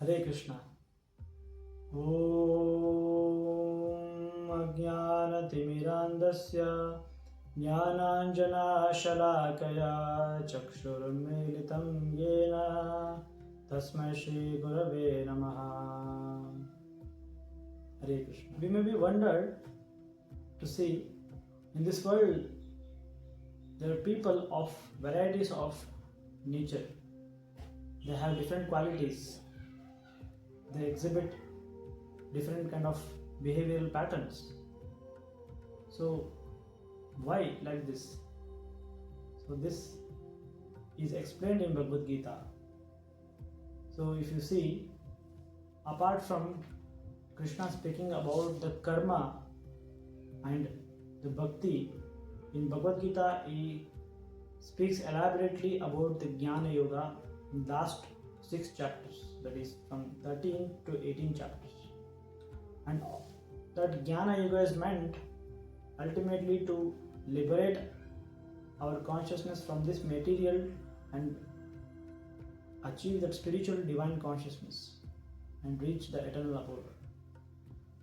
Hare Krishna. Om Ajnanatimirandasya Jnananjana Shalakaya Chakshurmilitam Yena Tasmai Shri Gurave Namaha. Hare Krishna. We may be wondered to see in this world there are people of varieties of nature. They have different qualities. They exhibit different kind of behavioral patterns. So why like this? So this is explained in Bhagavad Gita. So if you see, apart from Krishna speaking about the karma and the bhakti, in Bhagavad Gita he speaks elaborately about the Jnana Yoga in last 6 chapters, that is from 13 to 18 chapters. And that Jnana Yoga is meant ultimately to liberate our consciousness from this material and achieve that spiritual divine consciousness and reach the eternal abode.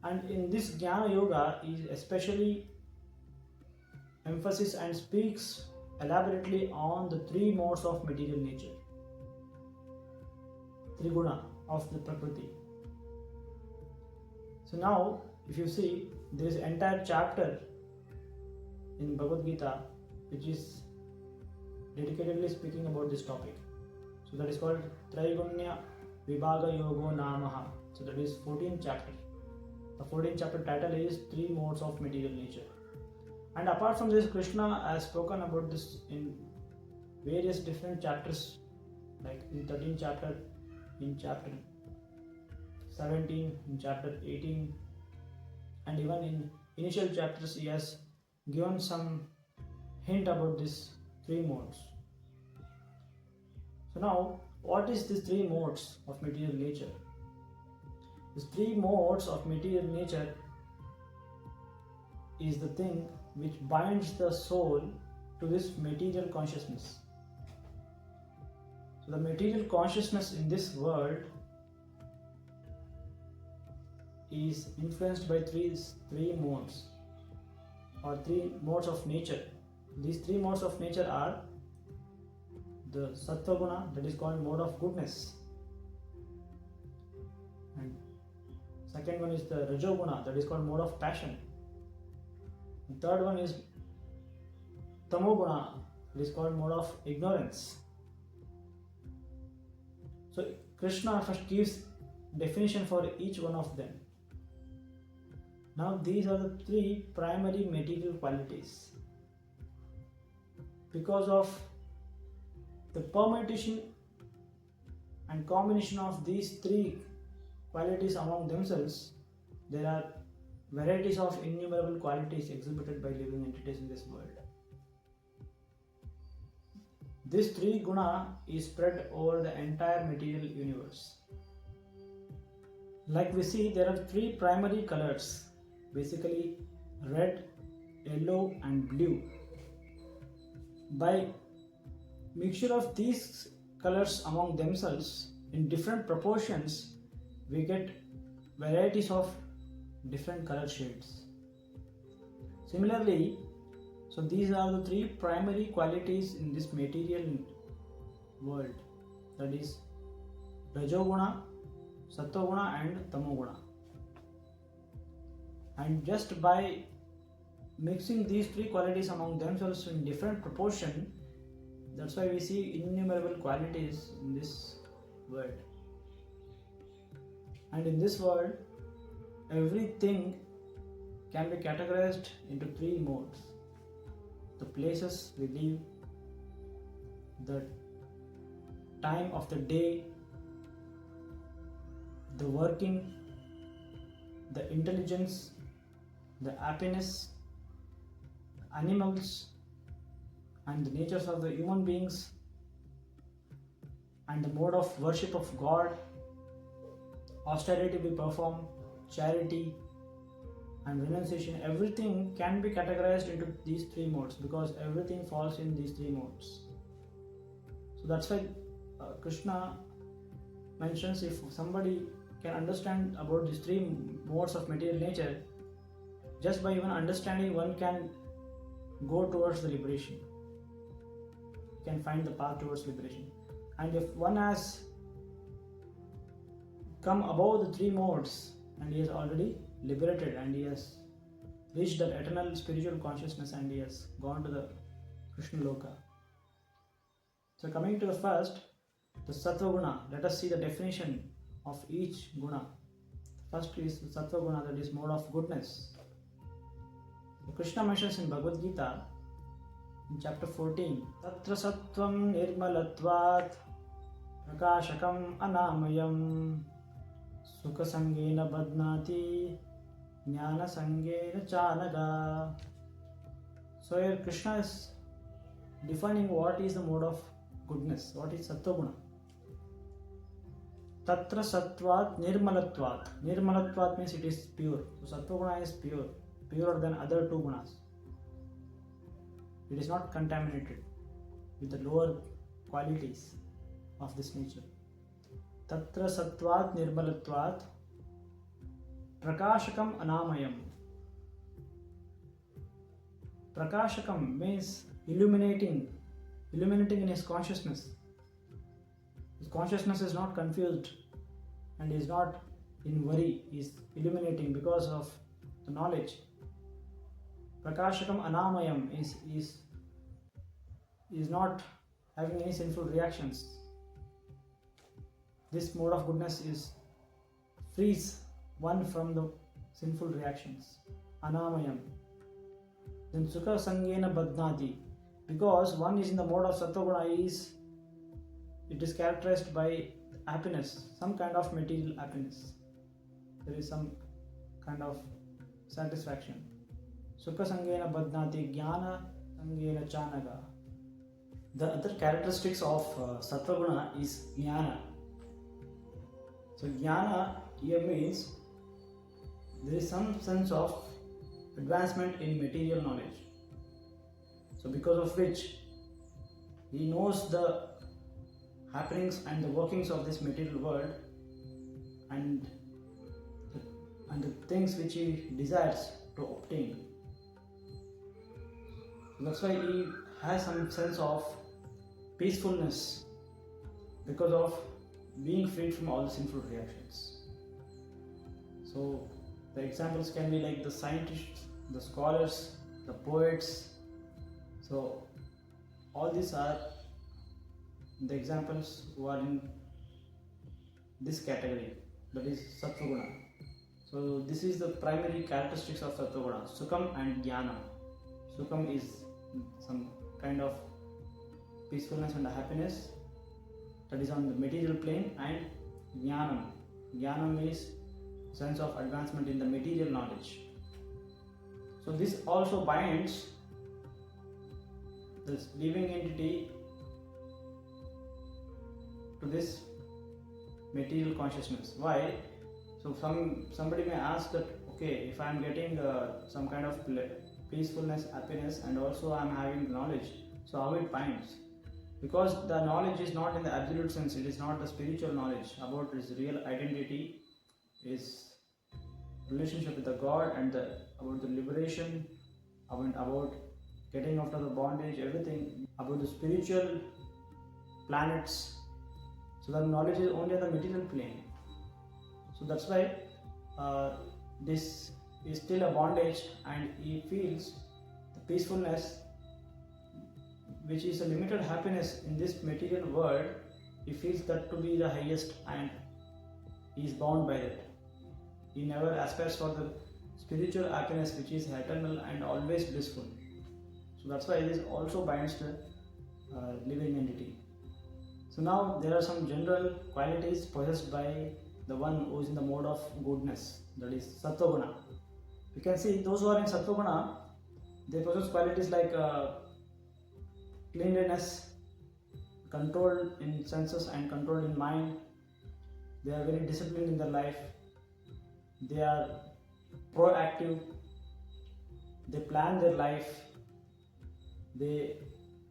And in this Jnana Yoga is especially emphasis and speaks elaborately on the 3 modes of material nature, 3 Guna of the prakriti. So now if you see, there is an entire chapter in Bhagavad Gita which is dedicatedly speaking about this topic. So that is called Traigunya Vibhaga Yogo Namaha. So that is 14th chapter. The 14th chapter title is 3 modes of material nature. And apart from this, Krishna has spoken about this in various different chapters, like in 13th chapter, in chapter 17, in chapter 18, and even in initial chapters he has given some hint about these 3 modes. So now, what is these 3 modes of material nature? These 3 modes of material nature is the thing which binds the soul to this material consciousness. So the material consciousness in this world is influenced by three modes or 3 modes of nature. These 3 modes of nature are the sattva guna, that is called mode of goodness, and second one is the rajo guna, that is called mode of passion. The third one is tamo guna, that is called mode of ignorance. So Krishna first gives definition for each one of them. Now these are the 3 primary material qualities. Because of the permutation and combination of these 3 qualities among themselves, there are varieties of innumerable qualities exhibited by living entities in this world. This 3 guna is spread over the entire material universe. Like we see, there are 3 primary colors, basically red, yellow and blue. By mixture of these colors among themselves in different proportions, we get varieties of different color shades. Similarly, so these are the 3 primary qualities in this material world, that is Rajoguna, Sattva and Tamoguna. And just by mixing these 3 qualities among themselves in different proportion, that's why we see innumerable qualities in this world. And in this world, everything can be categorized into 3 modes: the places we live, the time of the day, the working, the intelligence, the happiness, animals, and the natures of the human beings, and the mode of worship of God, austerity we perform, charity, and renunciation. Everything can be categorized into these 3 modes because everything falls in these 3 modes. So that's why Krishna mentions if somebody can understand about these three modes of material nature, just by even understanding one can go towards the liberation, can find the path towards liberation. And if one has come above the three modes and he is already liberated and he has reached that eternal spiritual consciousness and he has gone to the Krishna Loka. So coming to the first, the sattva guna, let us see the definition of each guna. First is the sattva guna, that is mode of goodness. So Krishna mentions in Bhagavad Gita in chapter 14, tatra sattvam nirmalatvat prakashakam anamayam sukha sangena badnati jnana sangena chanaga. So here Krishna is defining what is the mode of goodness, what is sattva guna. Tatra sattvat nirmalatvat. Nirmalatvat means it is pure. So sattva guna is pure, purer than other two gunas. It is not contaminated with the lower qualities of this nature. Tatra sattvat nirmalatvat prakashakam anamayam. Prakashakam means illuminating in his consciousness. His consciousness is not confused and is not in worry, he is illuminating because of the knowledge. Prakashakam anamayam is not having any sinful reactions. This mode of goodness frees one from the sinful reactions. Anamayam. Then sukha sangena badnati. Because one is in the mode of sattva guna, it is characterized by happiness, some kind of material happiness. There is some kind of satisfaction. Sukha sangena badnati jnana sangena chanaga. The other characteristics of sattva guna is jnana. So jnana here means there is some sense of advancement in material knowledge. So because of which he knows the happenings and the workings of this material world and the things which he desires to obtain. So that's why he has some sense of peacefulness because of being freed from all the sinful reactions. So the examples can be like the scientists, the scholars, the poets. So all these are the examples who are in this category, that is sattva guna. So this is the primary characteristics of sattva guna, sukham and jnana. Sukham is some kind of peacefulness and happiness that is on the material plane, and jnanam is sense of advancement in the material knowledge. So this also binds this living entity to this material consciousness. Why? So somebody may ask that, okay, if I am getting some kind of peacefulness, happiness, and also I am having knowledge, so how it binds? Because the knowledge is not in the absolute sense, it is not the spiritual knowledge about his real identity, his relationship with the God, and about the liberation, about getting out of the bondage, everything about the spiritual planets. So the knowledge is only on the material plane. So that's why this is still a bondage, and he feels the peacefulness, which is a limited happiness in this material world. He feels that to be the highest, and he is bound by that. He never aspires for the spiritual happiness, which is eternal and always blissful. So that's why this also binds the living entity. So now there are some general qualities possessed by the one who is in the mode of goodness, that is sattva guna. You can see those who are in sattva guna, they possess qualities like cleanliness, control in senses and control in mind. They are very disciplined in their life. They are proactive. They plan their life. They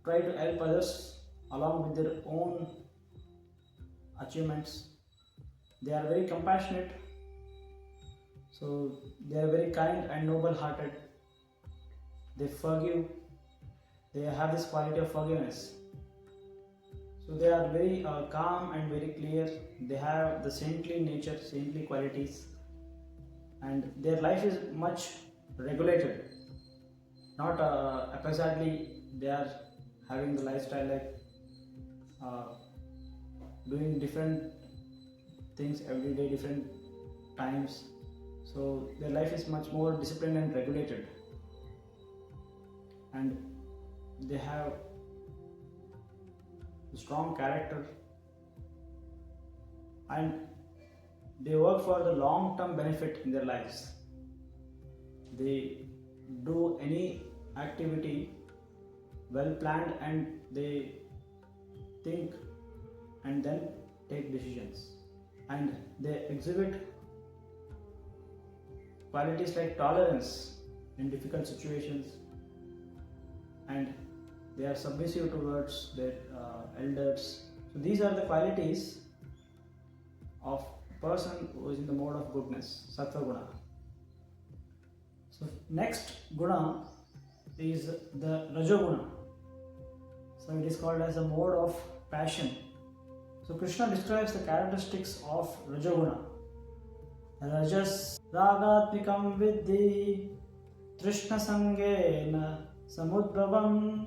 try to help others along with their own achievements. they are very compassionate, so they are very kind and noble hearted. They forgive, they have this quality of forgiveness. So they are very calm and very clear. They have the saintly nature, saintly qualities, and their life is much regulated. Not haphazardly they are having the lifestyle like uh, doing different things every day, different times. So their life is much more disciplined and regulated, and they have a strong character, and they work for the long term benefit in their lives. They do any activity well planned, and they think and then take decisions, and they exhibit qualities like tolerance in difficult situations, and they are submissive towards their elders. So these are the qualities of a person who is in the mode of goodness, sattva guna. So next guna is the rajo guna. So it is called as a mode of passion. So Krishna describes the characteristics of rajo guna. Rajas ragatmikam viddhi trishna sangena samudbhavam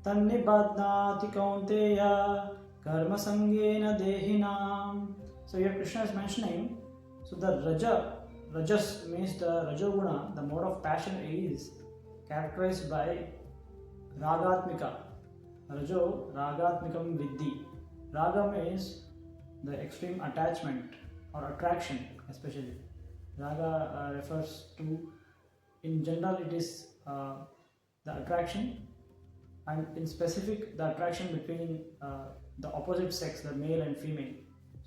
tannibadnati kaunteya karma sangena dehinam. So here Krishna is mentioning, so the rajas means the rajoguna, the mode of passion is characterized by ragatmika. Rajo ragatmikam viddhi. Raga means the extreme attachment or attraction, especially. Raga refers to, in general, it is the attraction, and in specific, the attraction between the opposite sex, the male and female.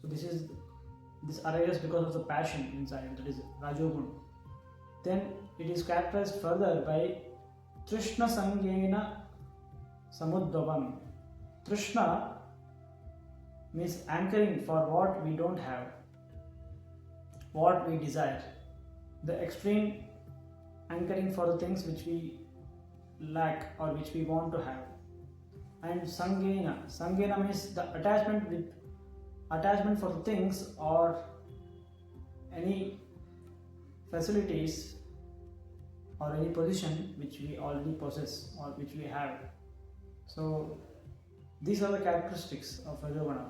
So this arises because of the passion inside, that is rajogun. Then it is characterized further by trishna sangena samudbhavam. Trishna means anchoring for what we don't have, what we desire, the extreme anchoring for the things which we lack or which we want to have. And sangena means the attachment for the things or any facilities or any position which we already possess or which we have. So these are the characteristics of rajoguna.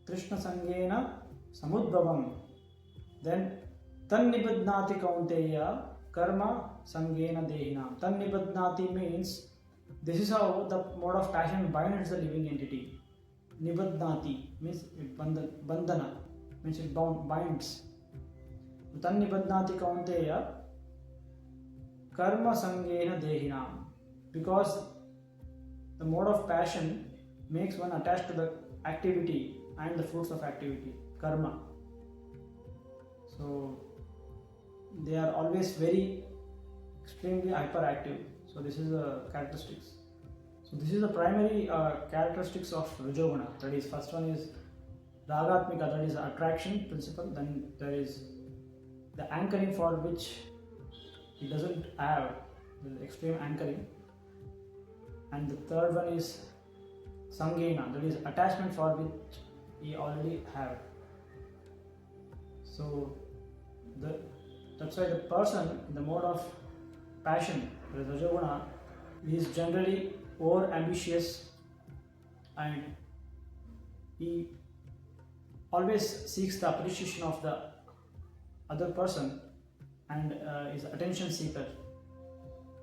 Trishna sangena samudbhavam. Then tannibadnati kaunteya karma sangena dehinam. Tannibadnati means this is how the mode of passion binds the living entity. Nibadnati means bandhana, means it binds. Tannibadnati kaunteya karma sangena dehinam. Because the mode of passion makes one attached to the activity and the fruits of activity, karma. So they are always very extremely hyperactive. So this is the characteristics. So this is the primary characteristics of rajoguna. That is, first one is ragatmika, that is attraction principle. Then there is the anchoring for which he doesn't have, the extreme anchoring. And the third one is sangena, that is attachment for which he already have. So that's why the person in the mode of passion, the rajoguna, is generally over ambitious, and he always seeks the appreciation of the other person and is attention seeker.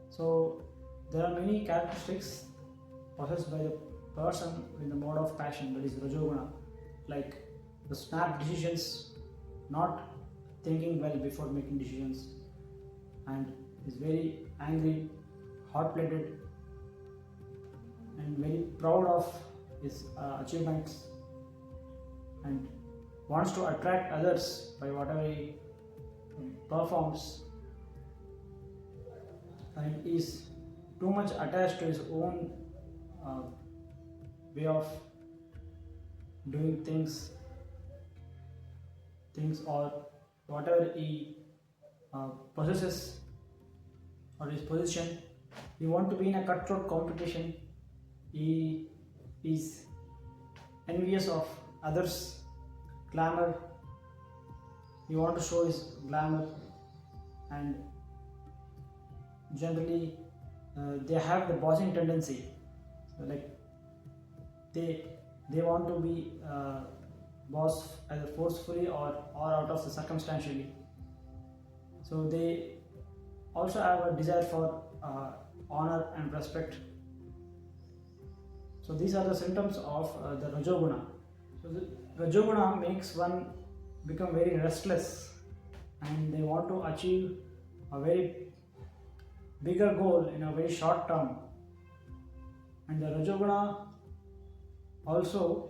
So there are many characteristics possessed by the person in the mode of passion, that is rajoguna, like the snap decisions, not thinking well before making decisions, and is very angry, hot-blooded, and very proud of his achievements, and wants to attract others by whatever he performs, and is too much attached to his own way of doing things, things or whatever he possesses or his position. He want to be in a cutthroat competition. He is envious of others' glamour. He want to show his glamour, and generally they have the bossing tendency. So like they want to be boss either forcefully or out of the circumstantially. So they also have a desire for honor and respect. So these are the symptoms of the rajoguna. So the rajoguna makes one become very restless, and they want to achieve a very bigger goal in a very short term. And the rajoguna also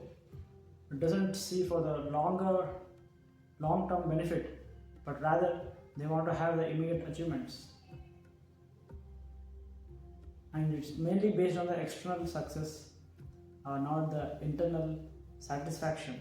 doesn't see for the long term benefit, but rather they want to have the immediate achievements. And it's mainly based on the external success, not the internal satisfaction.